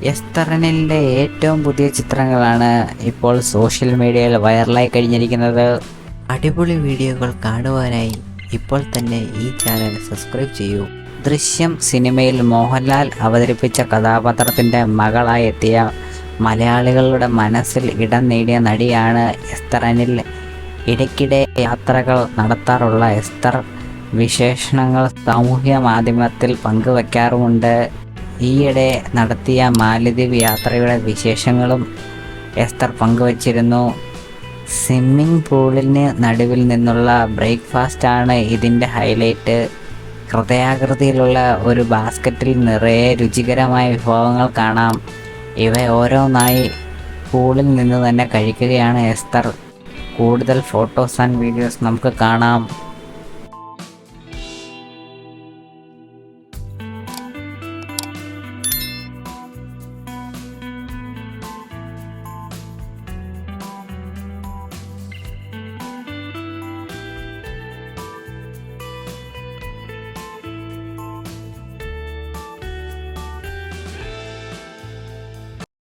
എസ്തറനിലെ ഏറ്റവും പുതിയ ചിത്രങ്ങളാണ് ഇപ്പോൾ സോഷ്യൽ മീഡിയയിൽ വൈറലായി കഴിഞ്ഞിരിക്കുന്നത്. അടിപൊളി വീഡിയോകൾ കാണുവാനായി ഇപ്പോൾ തന്നെ ഈ ചാനൽ സബ്സ്ക്രൈബ് ചെയ്യൂ. ദൃശ്യം സിനിമയിൽ മോഹൻലാൽ അവതരിപ്പിച്ച കഥാപാത്രത്തിൻ്റെ മകളായി എത്തിയ മലയാളികളുടെ മനസ്സിൽ ഇടം നേടിയ നടിയാണ് എസ്തർ അനിൽ. ഇടയ്ക്കിടെ യാത്രകൾ നടത്താറുള്ള എസ്തർ വിശേഷണങ്ങൾ സാമൂഹ്യ മാധ്യമത്തിൽ പങ്കുവയ്ക്കാറുമുണ്ട്. ഈയിടെ നടത്തിയ മാലദ്വീപ് യാത്രയുടെ വിശേഷങ്ങളും എസ്തർ പങ്കുവച്ചിരുന്നു. സ്വിമ്മിംഗ് പൂളിന് നടുവിൽ നിന്നുള്ള ബ്രേക്ക്ഫാസ്റ്റാണ് ഇതിൻ്റെ ഹൈലൈറ്റ്. ഹൃദയാകൃതിയിലുള്ള ഒരു ബാസ്ക്കറ്റിൽ നിറയെ രുചികരമായ വിഭവങ്ങൾ കാണാം. ഇവ ഓരോന്നായി പൂളിൽ നിന്ന് തന്നെ കഴിക്കുകയാണ് എസ്തർ. കൂടുതൽ ഫോട്ടോസ് ആൻഡ് വീഡിയോസ് നമുക്ക് കാണാം.